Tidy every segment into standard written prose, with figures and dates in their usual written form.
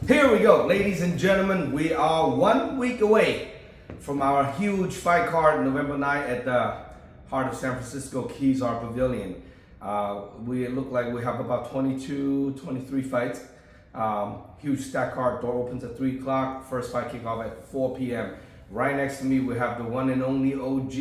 Here we go, ladies and gentlemen. We are 1 week away from our huge fight card November 9th at the heart of San Francisco Keys Art Pavilion. We look like we have about 22, 23 fights. Huge stack card. Door opens at 3 o'clock. First fight kickoff at 4 p.m. Right next to me, we have the one and only OG,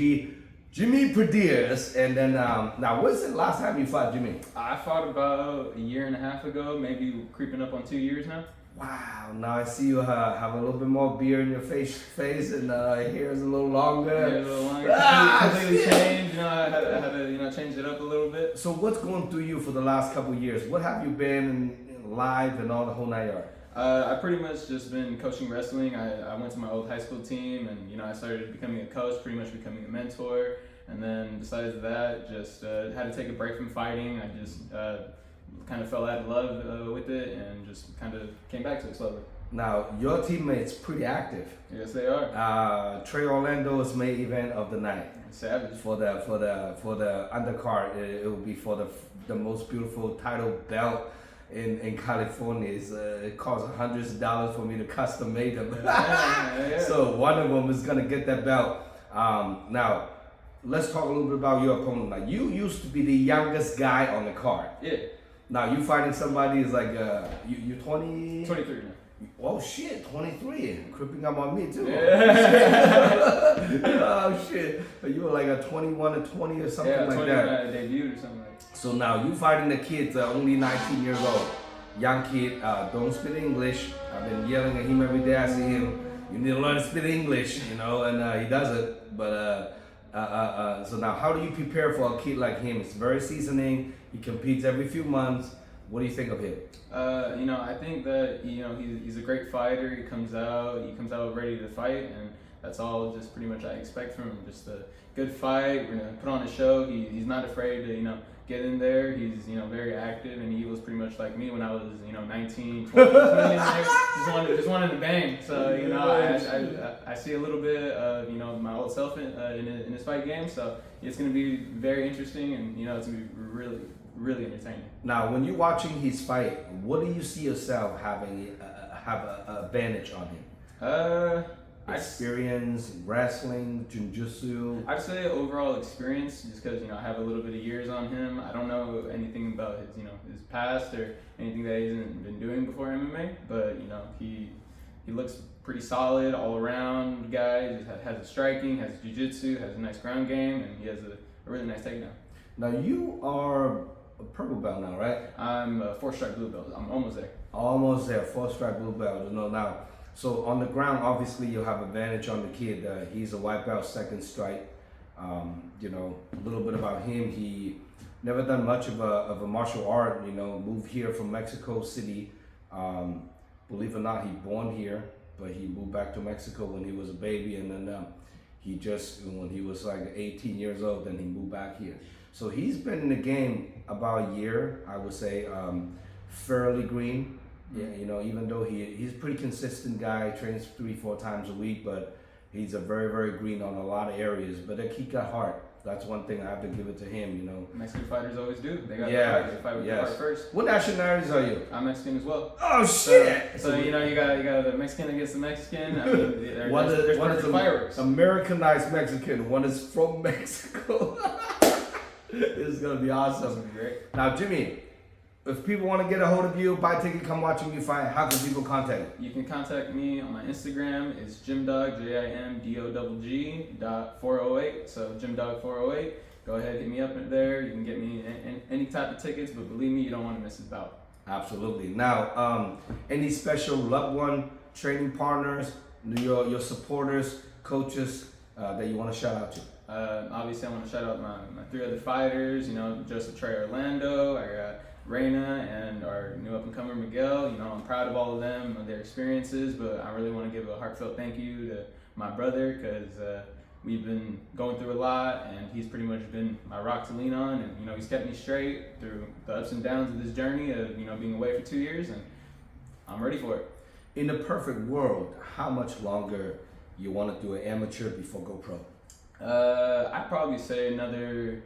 Jimmy Padilla. And then, now, when's the last time you fought, Jimmy? I fought about a year and a half ago, maybe creeping up on 2 years now. Wow, now I see you have a little bit more beard in your face and hair's a little longer. Yeah, a little longer. Completely changed. I had to change it up a little bit. So what's going through you for the last couple of years? What have you been live and all the whole 9 yards? I pretty much just been coaching wrestling. I went to my old high school team, and I started becoming a coach, pretty much becoming a mentor. And then besides that, just had to take a break from fighting. I just kind of fell out of love with it, and just kind of came back to it slowly. Now your teammates pretty active. Yes, they are. Trey Orlando's main event of the night. Savage. For the undercard, it will be for the most beautiful title belt in California. It costs hundreds of dollars for me to custom make them. Yeah. So one of them is gonna get that belt. Now let's talk a little bit about your opponent. Now you used to be the youngest guy on the card. Yeah. Now you fighting somebody is like you're 20. 23 now. Oh shit, 23, creeping up on me too. Yeah. Oh shit, you were like a 21 or 20 or something like 20 that. when I debuted or something like that. So now you fighting the kids, only 19 years old, young kid, don't speak English. I've been yelling at him every day. I see him. You need to learn to speak English, and he does it. But so now, how do you prepare for a kid like him? It's very seasoning. He competes every few months. What do you think of him? I think that he's a great fighter. He comes out ready to fight, and that's all just pretty much I expect from him. Just a good fight. We're gonna put on a show. He's not afraid to get in there. He's very active, and he was pretty much like me when I was 19, 20, 20 in there. Just wanted to bang. So I see a little bit of my old self in his fight game. So it's gonna be very interesting, and it's gonna be really entertaining. Now, when you're watching his fight, what do you see yourself having have a advantage on him? Experience, wrestling, jiu-jitsu. I'd say overall experience, just because I have a little bit of years on him. I don't know anything about his past or anything that he hasn't been doing before MMA, but he looks pretty solid all around guy. He has a striking, has jiu-jitsu, has a nice ground game, and he has a really nice takedown. Now you are a purple belt now, right? I'm a 4-stripe blue belt. I'm almost there. Almost there, 4-stripe blue belt. Now. So on the ground, obviously you'll have advantage on the kid. He's a white belt, 2nd stripe. A little bit about him. He never done much of a martial art. Moved here from Mexico City. Believe it or not, he born here, but he moved back to Mexico when he was a baby, and then when he was like 18 years old, then he moved back here. So he's been in the game about a year, I would say, fairly green. Yeah, even though he's a pretty consistent guy, trains 3-4 times a week, but he's a very, very green on a lot of areas. But he got heart. That's one thing I have to give it to him, Mexican fighters always do. They got to fight with the heart first. What nationalities are you? I'm Mexican as well. Oh shit! So you got the Mexican against the Mexican. I mean, one is fireworks. Americanized Mexican. One is from Mexico. This is gonna be awesome. This is great. Now, Jimmy, if people want to get a hold of you, buy a ticket, come watching you fight, how can people contact you? You can contact me on my Instagram. It's JimDog, JIMDOGG.408. So JimDog408. Go ahead, hit me up in there. You can get me any type of tickets, but believe me, you don't want to miss this bout. Absolutely. Now, any special loved one, training partners, your supporters, coaches that you want to shout out to? Obviously, I want to shout out my 3 other fighters. Joseph Trey Orlando. I got Reina and our new up-and-comer Miguel. I'm proud of all of them, of their experiences, but I really want to give a heartfelt thank you to my brother, because we've been going through a lot, and he's pretty much been my rock to lean on, and he's kept me straight through the ups and downs of this journey of being away for 2 years, and I'm ready for it. In the perfect world, how much longer you want to do an amateur before go pro? I'd probably say another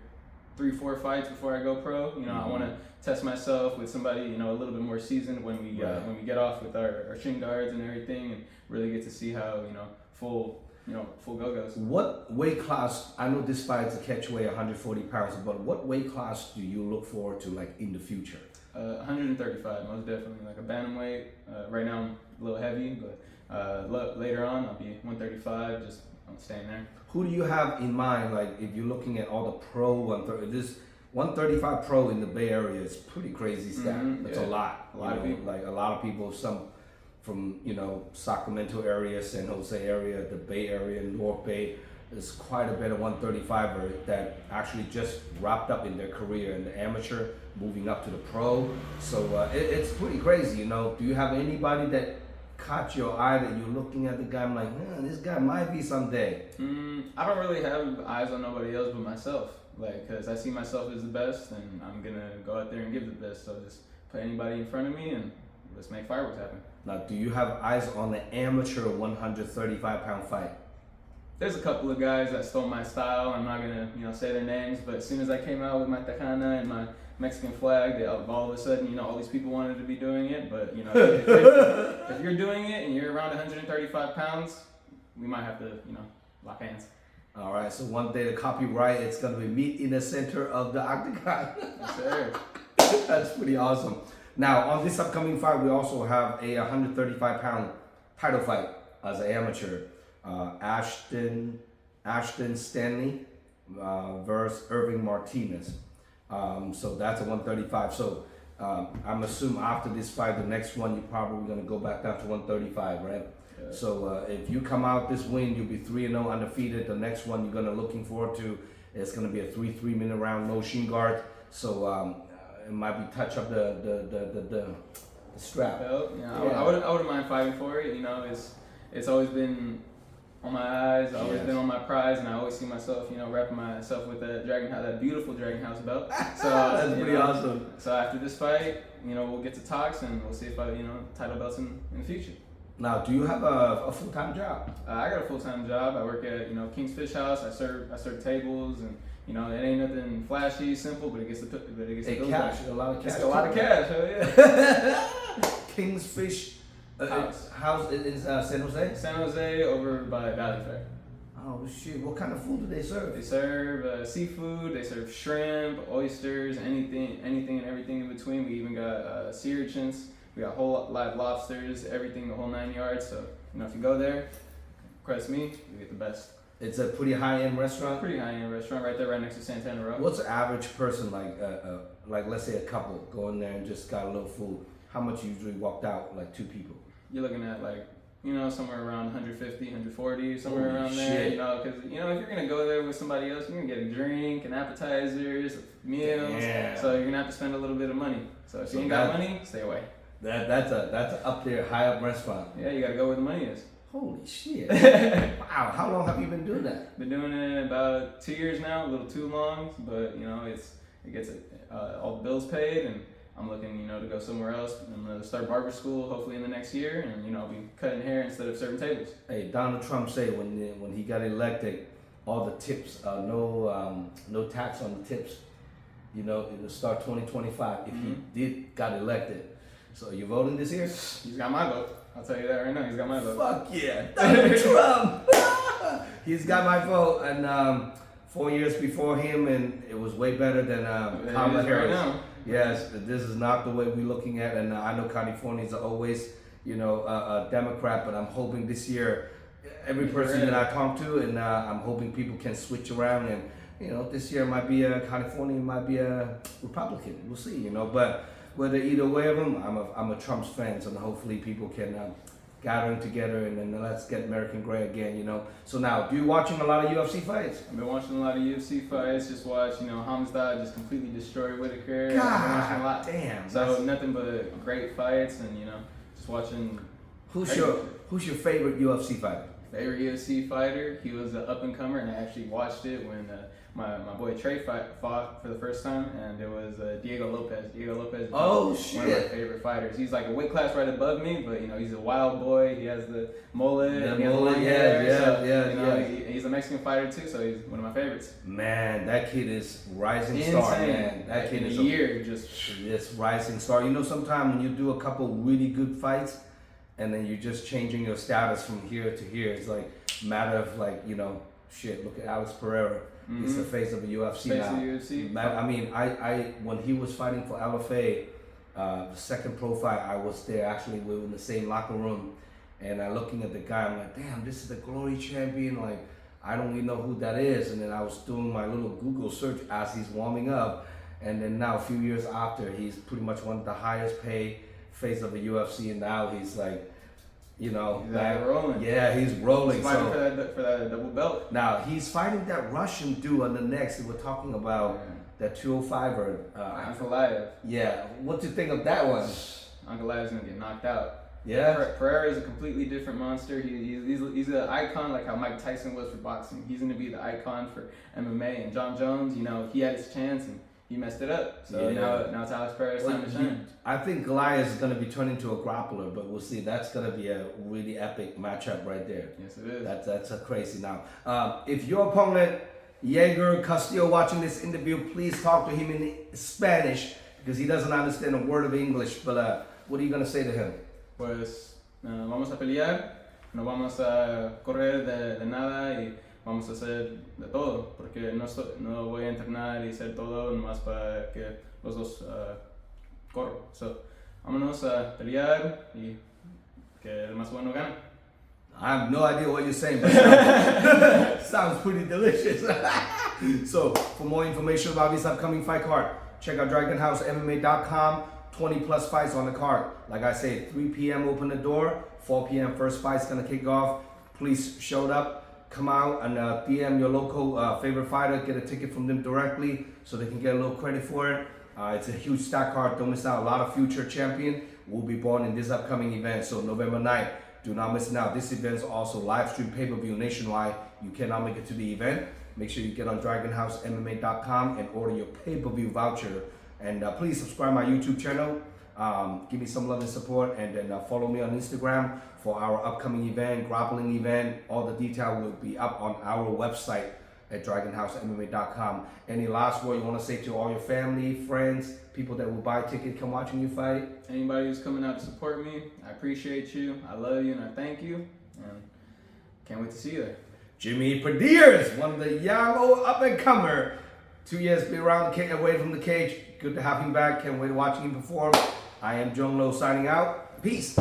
3-4 fights before I go pro. I want to test myself with somebody, you know, a little bit more seasoned when we get off with our shin guards and everything, and really get to see how, you know, full go-goes. What weight class, I know this fight's a catch weight 140 pounds, but what weight class do you look forward to, like, in the future? 135, most definitely, like a bantamweight. Right now I'm a little heavy, but later on I'll be 135, just staying there. Who do you have in mind, like, if you're looking at all the pro 130, this 135 pro in the Bay Area is pretty crazy stat. That's a lot. A lot of people. Like, a lot of people, some from, you know, Sacramento area, San Jose area, the Bay Area, North Bay. There's quite a bit of 135er that actually just wrapped up in their career in the amateur, moving up to the pro. So it's pretty crazy, you know. Do you have anybody that caught your eye that you're looking at the guy, I'm like, this guy might be someday? I don't really have eyes on nobody else but myself, like, because I see myself as the best, and I'm gonna go out there and give the best. So just put anybody in front of me and let's make fireworks happen. Now, do you have eyes on the amateur 135-pound fight? There's a couple of guys that stole my style. I'm not gonna, you know, say their names, but as soon as I came out with my tejana and my Mexican flag, all of a sudden, you know, all these people wanted to be doing it. But, you know, if you're doing it and you're around 135 pounds, we might have to, you know, lock hands. All right, so one day the copyright, it's gonna be meet in the center of the octagon. Yes, sir. That's pretty awesome. Now, on this upcoming fight, we also have a 135-pound title fight as an amateur. Ashton Stanley versus Irving Martinez. So that's a 135. So I'm assuming after this fight, the next one, you're probably going to go back down to 135, right? Yeah. So if you come out this win, you'll be 3-0 undefeated. The next one you're going to looking forward to, it's going to be a 3-minute round, no shin guard. So it might be touch up the strap. Well, I wouldn't mind fighting for it. You know, it's always been on my eyes, always been on my prize, and I always see myself, you know, wrapping myself with that beautiful Dragon House belt. So that's pretty awesome. So after this fight, you know, we'll get to talks and we'll see if I, you know, title belts in the future. Now, do you have a full-time job? I got a full-time job. I work at, you know, King's Fish House. I serve tables, and, you know, it ain't nothing flashy, simple, but it gets the cash, a lot of cash. It's a lot of cash. Hell yeah. King's Fish House in San Jose. San Jose, over by Valley Fair. Oh shit! What kind of food do they serve? They serve seafood. They serve shrimp, oysters, anything and everything in between. We even got sea urchins. We got whole live lobsters, everything, the whole 9 yards. So, you know, if you go there, request me, you get the best. It's a pretty high-end restaurant. Pretty high-end restaurant, right there, right next to Santana Road. What's the average person, like let's say a couple go in there and just got a little food? How much usually walked out, like 2 people? You're looking at, like, you know, somewhere around 150, 140, somewhere around shit. there. You know, because, you know, if you're gonna go there with somebody else, you're gonna get a drink and appetizers, meals. Damn. So you're gonna have to spend a little bit of money. So if you ain't got money, stay away. That's a up there, high up restaurant. Yeah, you gotta go where the money is. Holy shit! Wow, how long have you been doing that? Been doing it about 2 years now, a little too long, but you know, it gets all the bills paid, and I'm looking, you know, to go somewhere else. I'm gonna start barber school hopefully in the next year, and you know, I'll be cutting hair instead of serving tables. Hey, Donald Trump said when he got elected, all the tips, no tax on the tips. You know, it'll start 2025 if he got elected. So you voting this year? He's got my vote. I'll tell you that right now. He's got my vote. Fuck yeah, Donald Trump. He's got my vote, and 4 years before him, and it was way better than Kamala Harris. Right now. Yes, this is not the way we're looking at, and I know Californians are always, you know, a Democrat, but I'm hoping this year, every person that I talk to, and I'm hoping people can switch around, and you know, this year might be California might be a Republican. We'll see, you know, but whether either way of them, I'm a Trump's fan, so hopefully people can gather together and then let's get American Gray again, you know. So now, do you watching a lot of UFC fights? I've been watching a lot of UFC fights. Just watch, you know, Hamzat just completely destroy Whitaker. God, I've been watching a lot. damn. So nothing but great fights, and you know, just watching. Who's your favorite UFC fighter? Favorite UFC fighter? He was an up and comer, and I actually watched it when my boy Trey fought for the first time, and it was Diego Lopez. Diego Lopez is Oh, one of my shit. favorite fighters. He's like a weight class right above me, but you know he's a wild boy. He has the mullet. The and he has mullet, long yeah, hair, yeah, so, yeah, you know, yeah. he's a Mexican fighter too, so he's one of my favorites. Man, that kid is rising star, man. That kid in is a year just. It's rising star. You know, sometimes when you do a couple really good fights, and then you're just changing your status from here to here, it's like a matter of like, you know, shit. Look at Alex Pereira. He's the face of the UFC Face now. of the UFC. Man, I mean, I when he was fighting for LFA, the second pro fight, I was there. Actually, we were in the same locker room, and I looking at the guy. I'm like, damn, this is the Glory champion. Like, I don't even know who that is. And then I was doing my little Google search as he's warming up, and then now a few years after, he's pretty much one of the highest paid face of the UFC, and now he's like, you know, He's like rolling. Yeah, he's rolling. He's fighting So for that double belt. now he's fighting that Russian dude on the next. We're talking about that 205er. Ankalaev. Yeah, what do you think of that one? Ankalaev's gonna get knocked out. Yeah, Pereira is a completely different monster. He's an icon, like how Mike Tyson was for boxing. He's gonna be the icon for MMA. And John Jones, you know, he had his chance and he messed it up. So now it's Alex Pereira's time to shine. I think Goliath is going to be turned into a grappler, but we'll see. That's going to be a really epic matchup right there. Yes, it is. That's a crazy now. If your opponent, Jaeger Castillo, watching this interview, please talk to him in Spanish because he doesn't understand a word of English. But what are you going to say to him? Pues vamos a pelear, no vamos a correr de nada y vamos a hacer de todo, porque no voy a entrenar y hacer todo nomás para que los dos corran. So, vámonos a pelear y que el más bueno gane. I have no idea what you're saying, but sounds pretty delicious. So, for more information about this upcoming fight card, check out DragonHouseMMA.com. 20 plus fights on the card. Like I said, 3 p.m. open the door, 4 p.m. first fight's gonna kick off. Please show up, come out and DM your local favorite fighter, get a ticket from them directly so they can get a little credit for it. It's a huge stack card, don't miss out. A lot of future champion will be born in this upcoming event. So November 9th, do not miss out. This event is also live stream pay-per-view nationwide. You cannot make it to the event. Make sure you get on DragonHouseMMA.com and order your pay-per-view voucher. And please subscribe my YouTube channel. Give me some love and support, and then follow me on Instagram for our upcoming event, grappling event. All the detail will be up on our website at DragonHouseMMA.com. Any last word you want to say to all your family, friends, people that will buy tickets, come watching you fight? Anybody who's coming out to support me, I appreciate you. I love you and I thank you. And can't wait to see you there. Jimmy Padilla, one of the young old up-and-comer. 2 years be around the cage, away from the cage. Good to have him back. Can't wait to watch him perform. I am Zhong signing out. Peace.